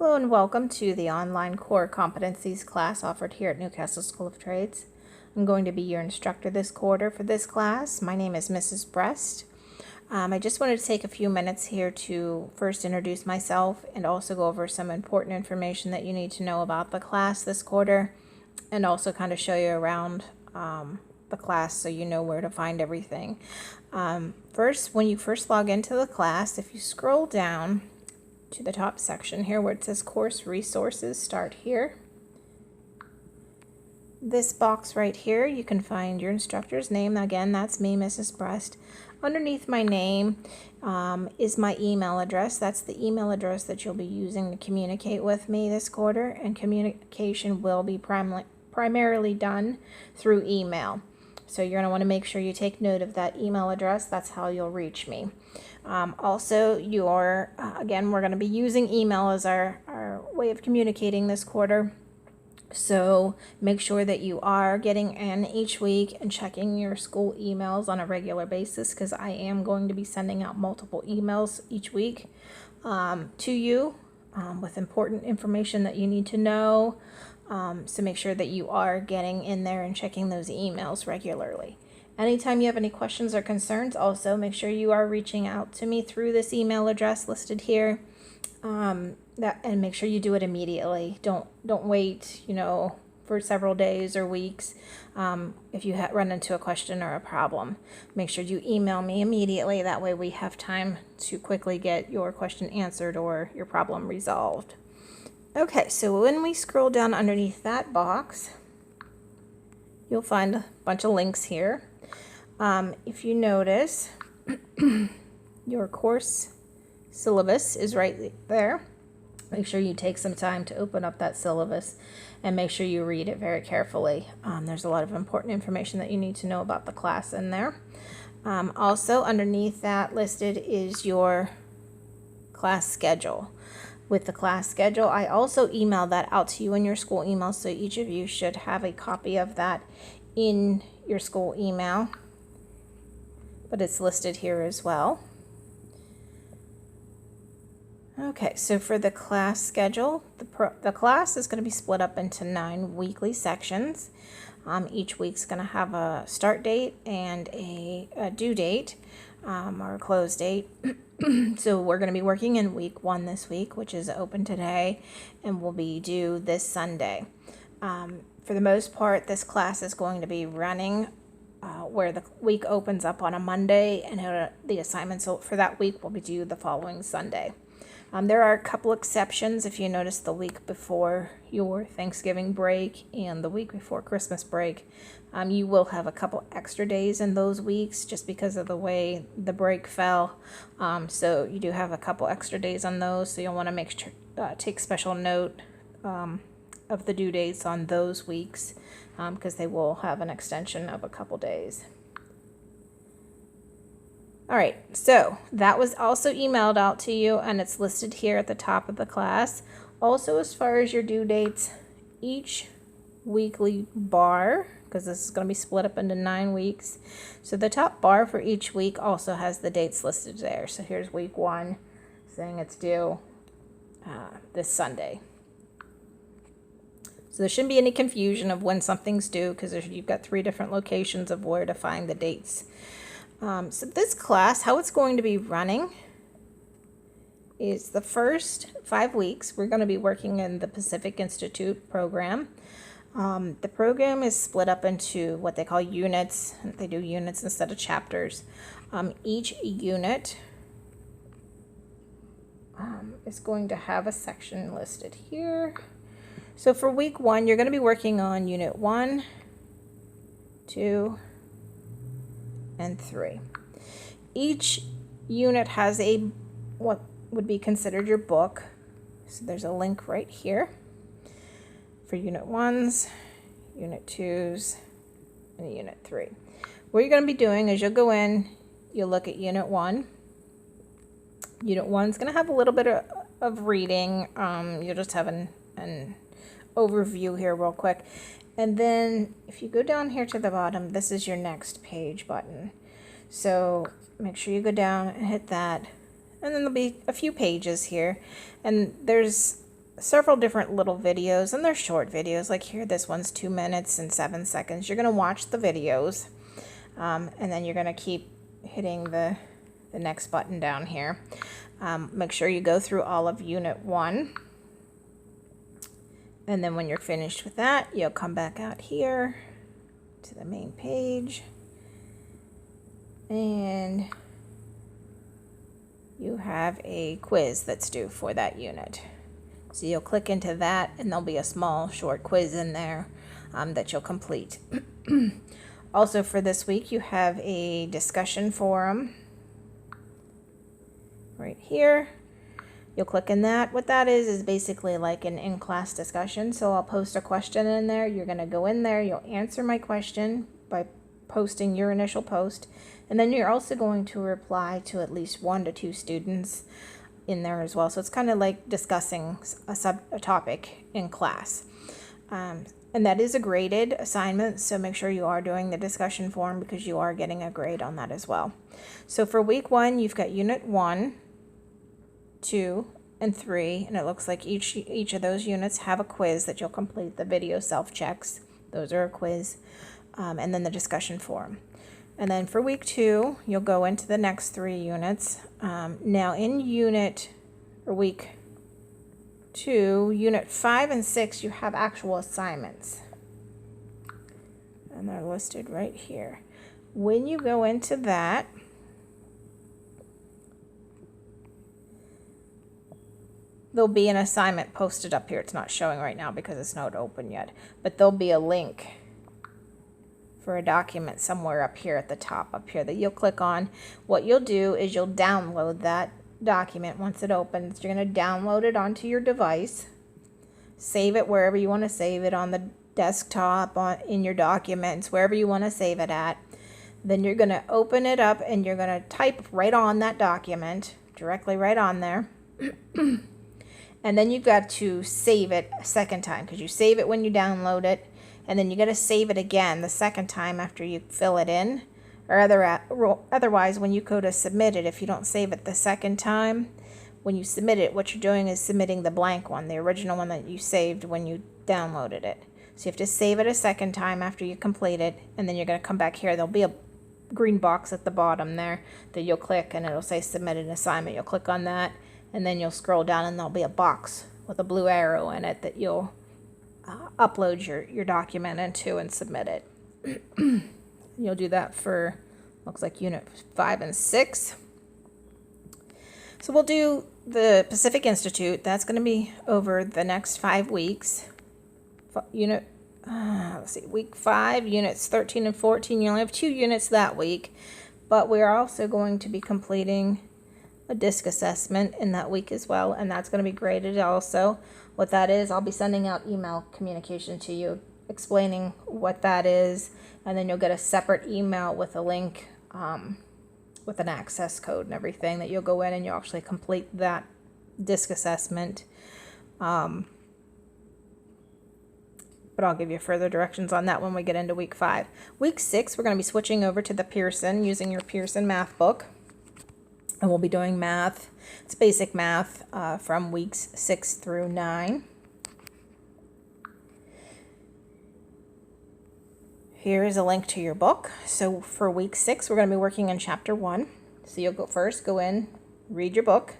Hello and welcome to the online core competencies class offered here at Newcastle School of Trades. I'm going to be your instructor this quarter for this class. My name is Mrs. Breast. I just wanted to take a few minutes here to first introduce myself and also go over some important information that you need to know about the class this quarter, and also kind of show you around the class so you know where to find everything. First, when you first log into the class, if you scroll down to the top section here where it says course resources, start here. This box right here, you can find your instructor's name. Again, that's me, Mrs. Breast. Underneath my name is my email address. That's the email address that you'll be using to communicate with me this quarter, and communication will be primarily done through email. So you're going to want to make sure you take note of that email address. That's how you'll reach me. Also, again, we're going to be using email as our way of communicating this quarter. So make sure that you are getting in each week and checking your school emails on a regular basis, because I am going to be sending out multiple emails each week to you with important information that you need to know. So make sure that you are getting in there and checking those emails regularly. Anytime you have any questions or concerns, also make sure you are reaching out to me through this email address listed here. And make sure you do it immediately. Don't wait, for several days or weeks. If you run into a question or a problem, make sure you email me immediately. That way we have time to quickly get your question answered or your problem resolved. Okay, so when we scroll down underneath that box, you'll find a bunch of links here. If you notice, your course syllabus is right there. Make sure you take some time to open up that syllabus and make sure you read it very carefully. There's a lot of important information that you need to know about the class in there. Also, underneath that listed is your class schedule. With the class schedule, I also emailed that out to you in your school email, so each of you should have a copy of that in your school email, but it's listed here as well. Okay, so for the class schedule, the class is going to be split up into 9 weekly sections. Each week's going to have a start date and a due date or a close date. So we're going to be working in week 1 this week, which is open today and will be due this Sunday. For the most part, this class is going to be running where the week opens up on a Monday, and the assignments for that week will be due the following Sunday. There are a couple exceptions. If you notice, the week before your Thanksgiving break and the week before Christmas break, you will have a couple extra days in those weeks just because of the way the break fell. So you do have a couple extra days on those, so you'll want to take special note of the due dates on those weeks, because they will have an extension of a couple days. All right, so that was also emailed out to you, and it's listed here at the top of the class. Also, as far as your due dates, each weekly bar, because this is going to be split up into 9 weeks, so the top bar for each week also has the dates listed there. So here's week 1 saying it's due this Sunday. So there shouldn't be any confusion of when something's due, because you've got 3 different locations of where to find the dates. So this class, how it's going to be running is the first 5 weeks, we're going to be working in the Pacific Institute program. The program is split up into what they call units. They do units instead of chapters. Each unit is going to have a section listed here. So for week 1, you're going to be working on unit 1, 2, and 3. Each unit has what would be considered your book. So there's a link right here for unit 1s, unit 2s, and unit 3. What you're going to be doing is you'll go in, you'll look at unit 1. Unit 1 is going to have a little bit of reading. You'll just have an overview here real quick. And then if you go down here to the bottom, this is your next page button. So make sure you go down and hit that, and then there'll be a few pages here, and there's several different little videos, and they're short videos. Like here, this one's 2 minutes and 7 seconds. You're going to watch the videos, and then you're going to keep hitting the next button down here. Make sure you go through all of Unit 1. And then when you're finished with that, you'll come back out here to the main page. And you have a quiz that's due for that unit. So you'll click into that, and there'll be a small short quiz in there that you'll complete. Also for this week, you have a discussion forum right here. You'll click in that. What that is basically like an in-class discussion. So I'll post a question in there. You're going to go in there. You'll answer my question by posting your initial post. And then you're also going to reply to at least 1 to 2 students in there as well. So it's kind of like discussing a topic in class. And that is a graded assignment, so make sure you are doing the discussion forum because you are getting a grade on that as well. So for week 1, you've got Unit 1, 2, and 3, and it looks like each of those units have a quiz that you'll complete. The video self-checks, those are a quiz, and then the discussion forum. And then for week 2, you'll go into the next 3 units. Now in week 2, Unit 5 and 6, you have actual assignments. And they're listed right here. When you go into that, there'll be an assignment posted up here. It's not showing right now because it's not open yet. But there'll be a link for a document somewhere up here at the top up here that you'll click on. What you'll do is you'll download that document once it opens. You're going to download it onto your device, save it wherever you want to save it, on the desktop, in your documents, wherever you want to save it at. Then you're going to open it up and you're going to type right on that document, directly right on there. And then you've got to save it a second time, because you save it when you download it, and then you got to save it again the second time after you fill it in. Or otherwise, when you go to submit it, if you don't save it the second time, when you submit it, what you're doing is submitting the blank one, the original one that you saved when you downloaded it. So you have to save it a second time after you complete it, and then you're going to come back here. There'll be a green box at the bottom there that you'll click, and it'll say submit an assignment. You'll click on that, and then you'll scroll down, and there'll be a box with a blue arrow in it that you'll upload your document into and submit it. You'll do that for, looks like Unit 5 and 6. So we'll do the Pacific Institute. That's going to be over the next 5 weeks. Week 5, Units 13 and 14. You only have 2 units that week, but we're also going to be completing a DISC assessment in that week as well, and that's going to be graded also. What that is, I'll be sending out email communication to you explaining what that is, and then you'll get a separate email with a link with an access code and everything that you'll go in and you'll actually complete that DISC assessment. But I'll give you further directions on that when we get into week 5. Week 6, we're going to be switching over to the Pearson, using your Pearson math book. And we'll be doing math. It's basic math from weeks 6 through 9. Here is a link to your book. So for week 6, we're going to be working on chapter 1. So you'll go in, read your book.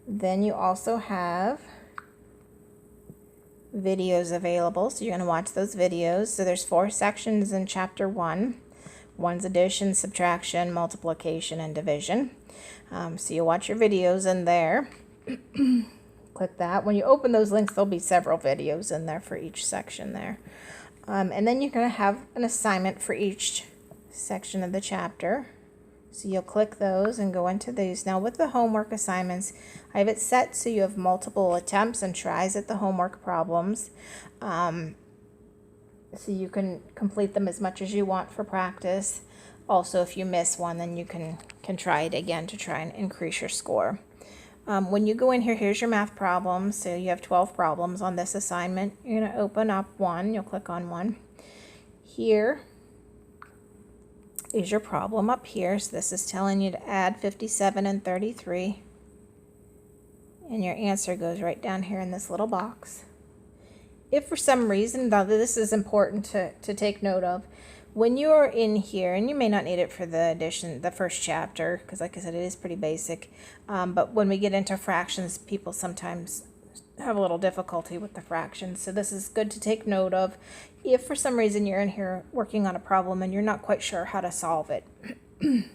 Then you also have videos available. So you're going to watch those videos. So there's 4 sections in chapter 1. One's addition, subtraction, multiplication, and division. So you'll watch your videos in there. Click that. When you open those links, there'll be several videos in there for each section there. And then you're going to have an assignment for each section of the chapter. So you'll click those and go into these. Now with the homework assignments, I have it set so you have multiple attempts and tries at the homework problems. So you can complete them as much as you want for practice. Also, if you miss one, then you can try it again to try and increase your score. When you go in here, here's your math problems. So you have 12 problems on this assignment. You're going to open up one. You'll click on one. Here is your problem up here. So this is telling you to add 57 and 33. And your answer goes right down here in this little box. If for some reason, now this is important to take note of, when you're in here, and you may not need it for the first chapter, because like I said, it is pretty basic, but when we get into fractions, people sometimes have a little difficulty with the fractions. So this is good to take note of. If for some reason you're in here working on a problem and you're not quite sure how to solve it. If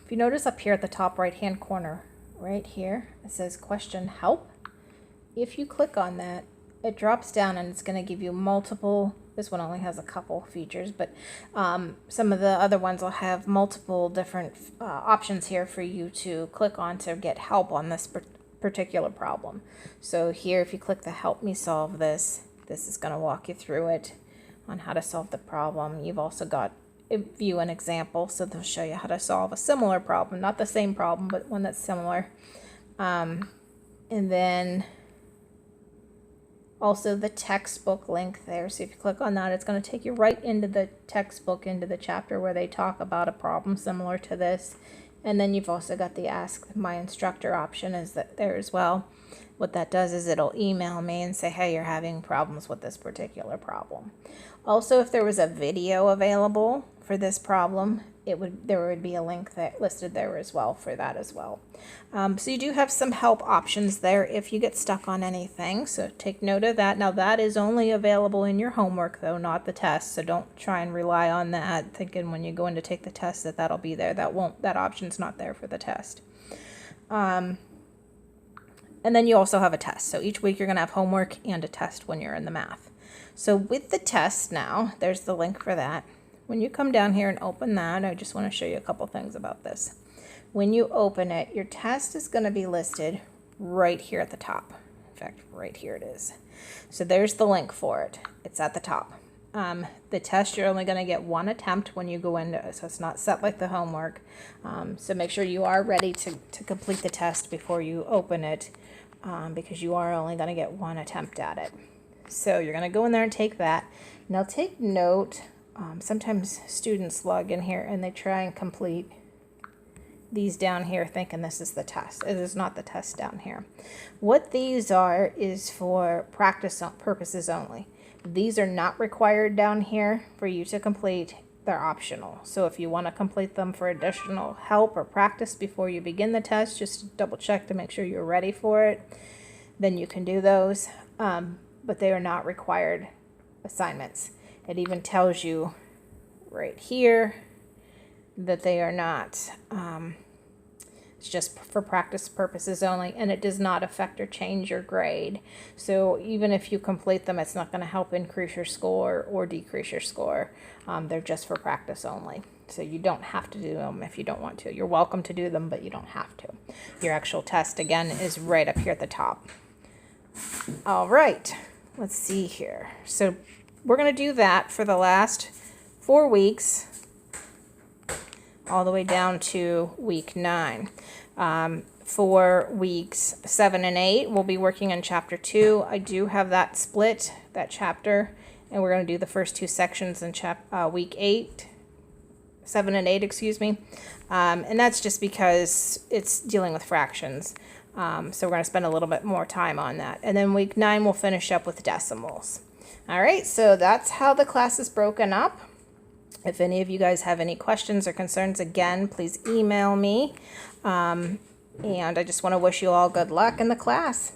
you notice up here at the top right hand corner, right here, it says question help. If you click on that, it drops down and it's going to give you multiple. This one only has a couple features, but some of the other ones will have multiple different options here for you to click on to get help on this particular problem. So here, if you click the help me solve this, this is going to walk you through it on how to solve the problem. You've also got view an example, so they'll show you how to solve a similar problem, not the same problem, but one that's similar. And then also the textbook link there. So if you click on that, it's going to take you right into the textbook, into the chapter where they talk about a problem similar to this. And then you've also got the Ask My Instructor option is that there as well. What that does is it'll email me and say, hey, you're having problems with this particular problem. Also, if there was a video available for this problem, there would be a link that listed there as well for that as well. So you do have some help options there if you get stuck on anything. So take note of that. Now that is only available in your homework though, not the test. So don't try and rely on that thinking when you go in to take the test that'll be there. That option's not there for the test. And then you also have a test. So each week you're going to have homework and a test when you're in the math. So with the test now, there's the link for that. When you come down here and open that, I just want to show you a couple things about this. When you open it, your test is going to be listed right here at the top. In fact, right here it is. So there's the link for it. It's at the top. The test, you're only going to get one attempt when you go into it, so it's not set like the homework. So make sure you are ready to complete the test before you open it, because you are only going to get one attempt at it. So you're going to go in there and take that. Now take note, sometimes students log in here and they try and complete these down here thinking this is the test. It is not the test down here. What these are is for practice purposes only. These are not required down here for you to complete. They're optional. So if you want to complete them for additional help or practice before you begin the test, just double check to make sure you're ready for it, then you can do those. But they are not required assignments. It even tells you right here that they are not. It's just for practice purposes only, and it does not affect or change your grade. So even if you complete them, it's not going to help increase your score or decrease your score. They're just for practice only. So you don't have to do them if you don't want to. You're welcome to do them, but you don't have to. Your actual test, again, is right up here at the top. All right, let's see here. So we're going to do that for the last 4 weeks, all the way down to week 9. For weeks 7 and 8, we'll be working on chapter 2. I do have that split, that chapter, and we're going to do the first 2 sections in week 7 and 8, excuse me. And that's just because it's dealing with fractions. So we're going to spend a little bit more time on that. And then week 9, we'll finish up with decimals. All right, so that's how the class is broken up. If any of you guys have any questions or concerns, again, please email me. And I just want to wish you all good luck in the class.